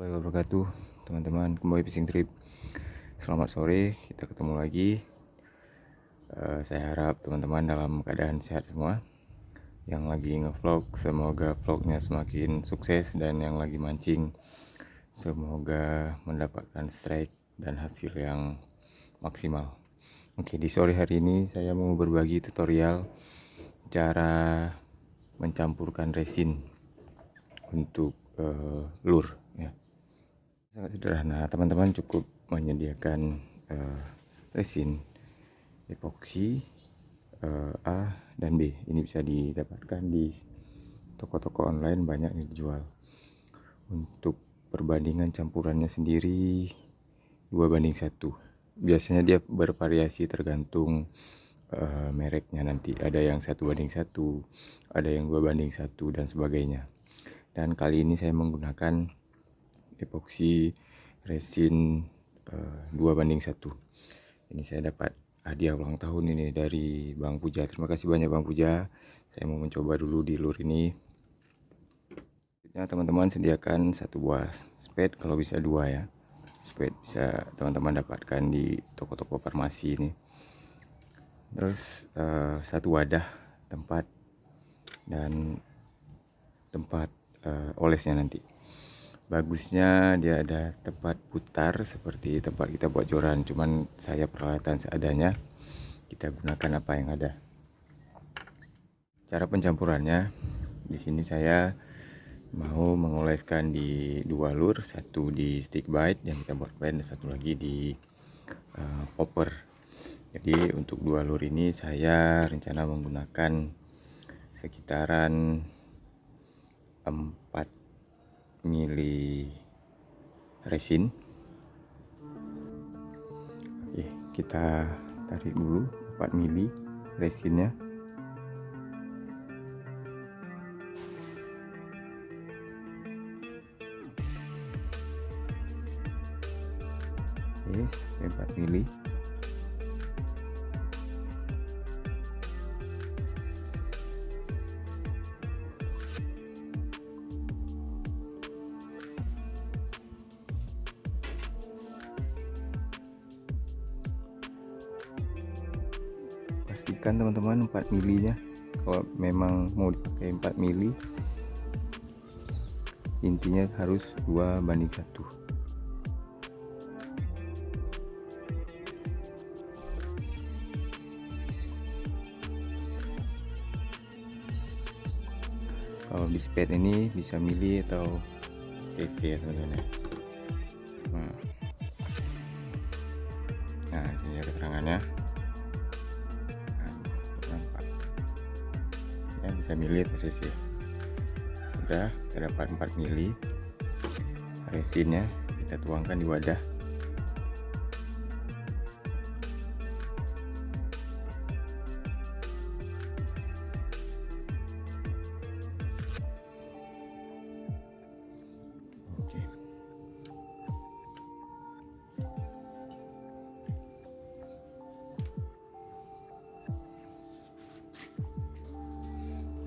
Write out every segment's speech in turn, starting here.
Warahmatullahi wabarakatuh, teman-teman. Kembali Fishing Trip. Selamat sore, kita ketemu lagi. Saya harap teman-teman dalam keadaan sehat semua. Yang lagi ngevlog, semoga vlognya semakin sukses, dan yang lagi mancing, semoga mendapatkan strike dan hasil yang maksimal. Oke, di sore hari ini saya mau berbagi tutorial cara mencampurkan resin untuk lure ya. Sangat sederhana, teman-teman cukup menyediakan resin epoksi A dan B. Ini bisa didapatkan di toko-toko online, banyak yang dijual. Untuk perbandingan campurannya sendiri 2:1. Biasanya dia bervariasi tergantung mereknya, nanti ada yang 1:1, ada yang 2:1 dan sebagainya. Dan kali ini saya menggunakan epoksi resin 2:1. Ini saya dapat hadiah ulang tahun ini dari Bang Puja. Terima kasih banyak Bang Puja. Saya mau mencoba dulu di lure ini. Teman-teman sediakan satu buah spade, kalau bisa dua ya. Spade bisa teman-teman dapatkan di toko-toko farmasi ini. Terus satu wadah tempat dan tempat olesnya nanti. Bagusnya dia ada tempat putar seperti tempat kita buat joran, cuman saya peralatan seadanya, kita gunakan apa yang ada. Cara pencampurannya, di sini saya mau mengoleskan di dua lure, satu di stick bite yang kita buat pen, satu lagi di popper. Jadi untuk dua lure ini saya rencana menggunakan sekitaran 4 mili resin. Oke, kita tarik dulu 4 mili resinnya. Oke, 4 mili. Pastikan teman-teman 4 milinya, kalau memang mau dipakai 4 mili, intinya harus 2:1. Kalau di spade ini bisa mili atau cc ya teman-teman. Nah ini keterangannya. Ya, bisa mili atau cc. Udah, kita dapat 4 mili resinnya, kita tuangkan di wadah.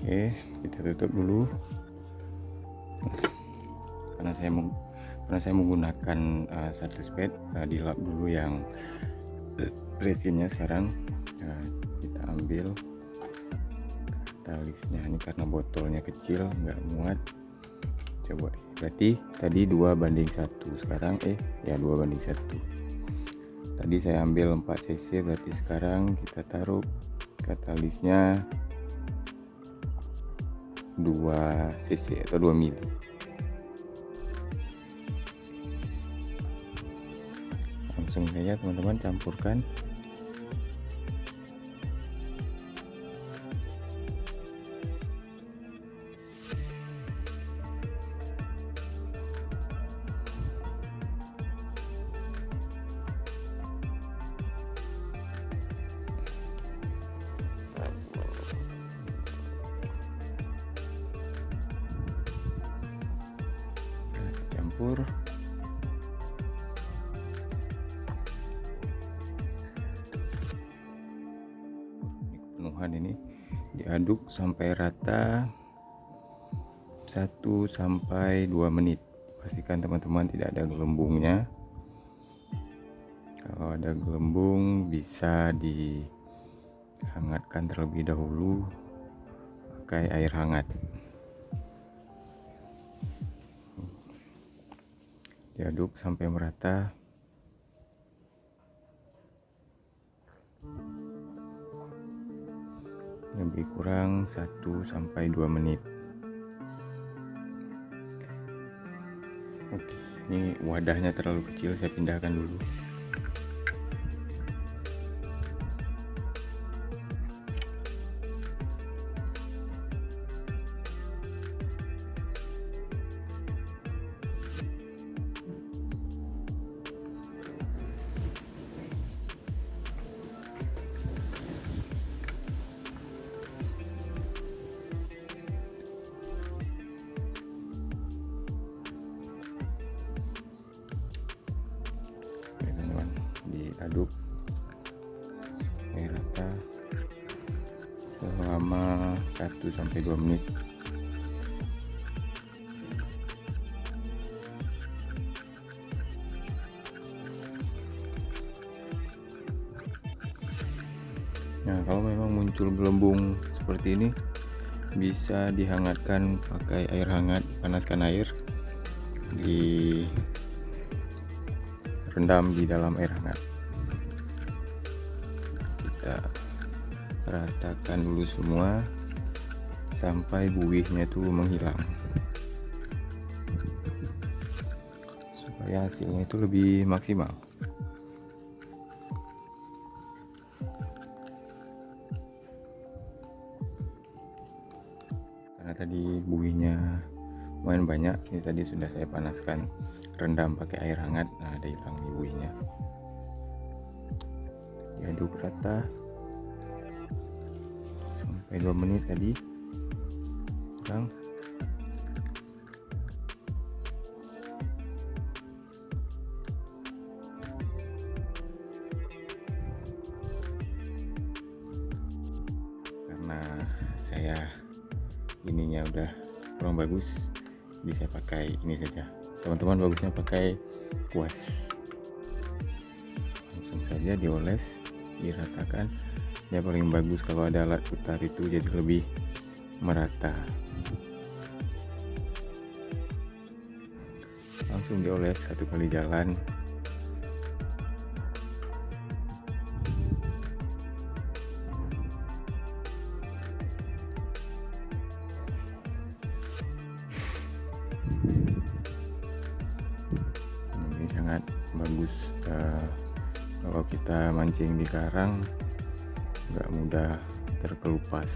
Oke, kita tutup dulu karena saya menggunakan satu spade. Dilap dulu yang resinnya. Sekarang kita ambil talisnya ini, karena botolnya kecil nggak muat. Coba, berarti tadi 2:1, sekarang ya 2:1. Tadi saya ambil 4 cc, berarti sekarang kita taruh katalisnya 2 cc atau 2 mili. Langsung saja teman-teman campurkan. Campur. Penuhan ini diaduk sampai rata 1 sampai 2 menit, pastikan teman-teman tidak ada gelembungnya. Kalau ada gelembung bisa dihangatkan terlebih dahulu pakai air hangat. Diaduk sampai merata. Lebih kurang 1-2 menit. Oke, ini wadahnya terlalu kecil, saya pindahkan dulu. Diaduk sampai rata selama 1-2 menit. Nah, kalau memang muncul gelembung seperti ini, bisa dihangatkan pakai air hangat. Panaskan air, direndam di dalam air hangat. Kita ratakan dulu semua sampai buihnya tuh menghilang, supaya hasilnya itu lebih maksimal. Karena tadi buihnya lumayan banyak, ini tadi sudah saya panaskan, rendam pakai air hangat. Nah, ada hilang nih buihnya. Diaduk rata sampai 2 menit tadi kurang. Karena saya ininya udah kurang bagus, jadi saya pakai ini saja. Teman-teman bagusnya pakai kuas, langsung saja dioles, diratakan. Ya paling bagus kalau ada alat putar itu, jadi lebih merata. Langsung dioles 1 kali jalan. Ini sangat bagus kalau kita mancing di karang, nggak mudah terkelupas.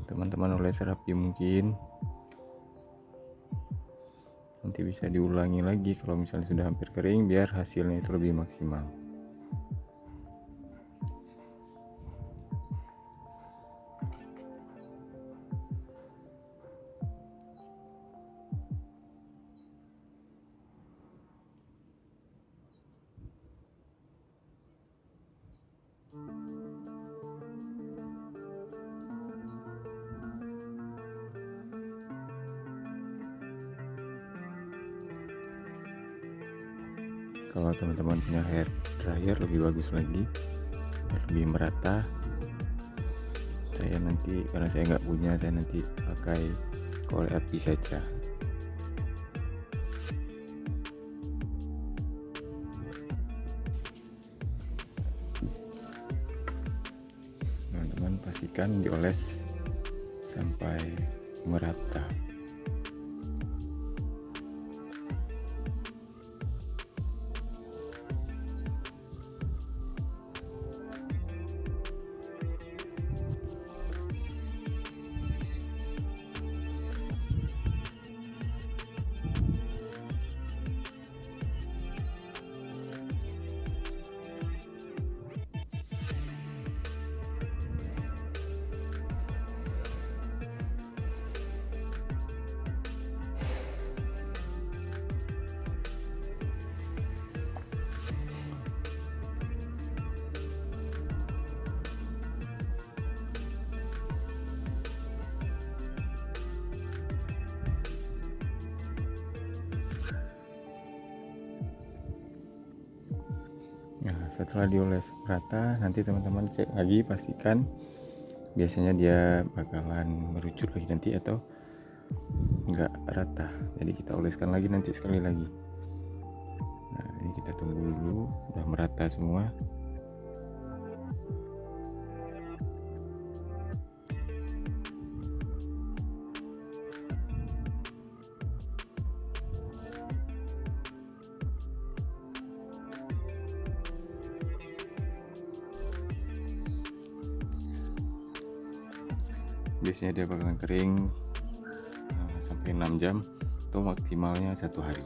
Teman-teman oles rapi mungkin, nanti bisa diulangi lagi kalau misalnya sudah hampir kering, biar hasilnya itu lebih maksimal. Kalau teman-teman punya hair dryer lebih bagus lagi, lebih merata. Saya nanti, karena saya nggak punya, saya nanti pakai korek api saja. Teman-teman pastikan dioles sampai merata. Nah, setelah dioles rata, nanti teman-teman cek lagi, pastikan biasanya dia bakalan merucut lagi nanti atau enggak rata, jadi kita oleskan lagi nanti sekali lagi. Nah, ini kita tunggu dulu udah merata semua. Biasanya dia bakalan kering sampai 6 jam atau maksimalnya 1 hari.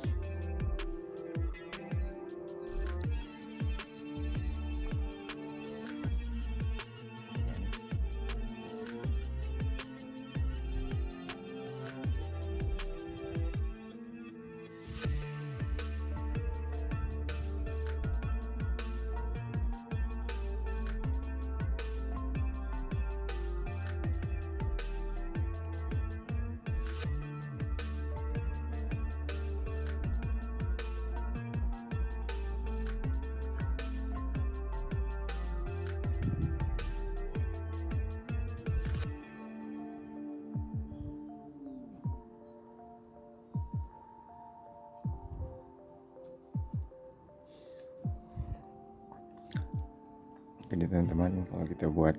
Jadi teman-teman, kalau kita buat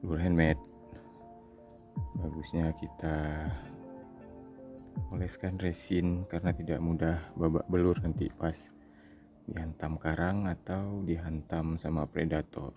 lure handmade, bagusnya kita oleskan resin karena tidak mudah babak belur nanti pas dihantam karang atau dihantam sama predator.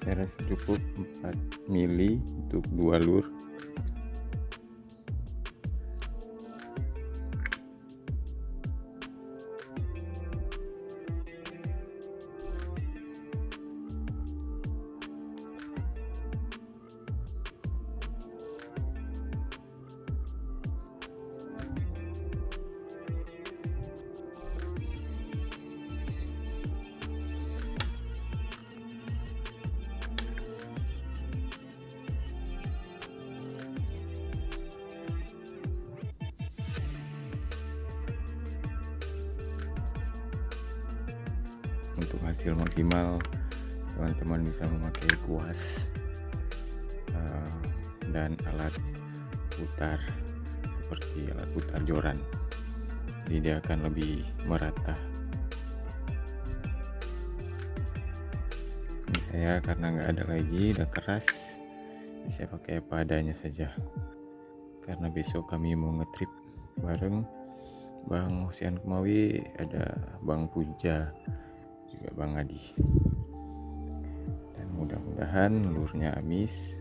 Saya rasa cukup 4 mili untuk 2 lure. Untuk hasil maksimal, teman-teman bisa memakai kuas dan alat putar seperti alat putar joran, jadi dia akan lebih merata. Ini saya karena nggak ada lagi, udah keras, bisa pakai apa adanya saja. Karena besok kami mau ngetrip bareng Bang Husian Kemawi, ada Bang Puja, juga Bang Adi, dan mudah-mudahan lurnya amis.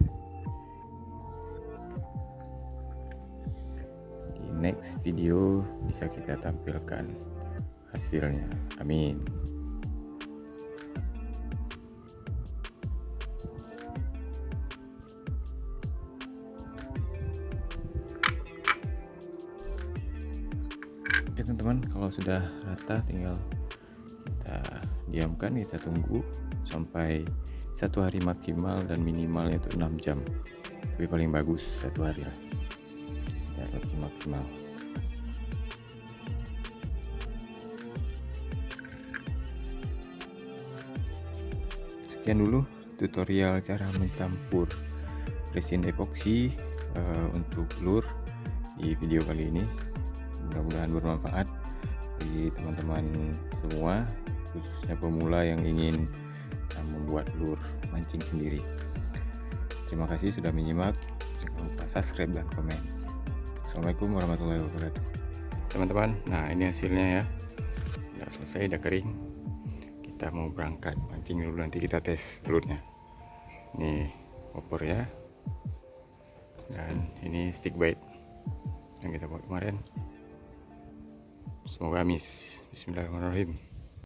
Di next video bisa kita tampilkan hasilnya, amin. Oke teman-teman, kalau sudah rata tinggal kita diamkan, kita tunggu sampai 1 hari maksimal, dan minimalnya itu 6 jam, tapi paling bagus 1 hari lah, biar lebih maksimal. Sekian dulu tutorial cara mencampur resin epoksi untuk lure di video kali ini. Mudah-mudahan bermanfaat bagi teman-teman semua, khususnya pemula yang ingin membuat lure mancing sendiri. Terima kasih sudah menyimak. Jangan lupa subscribe dan komen. Assalamualaikum warahmatullahi wabarakatuh. Teman-teman, nah ini hasilnya ya. Udah selesai, udah kering. Kita mau berangkat mancing dulu, nanti kita tes lure-nya. Ini opor ya. Dan ini stick bait yang kita buat kemarin. Semoga amis. Bismillahirrahmanirrahim.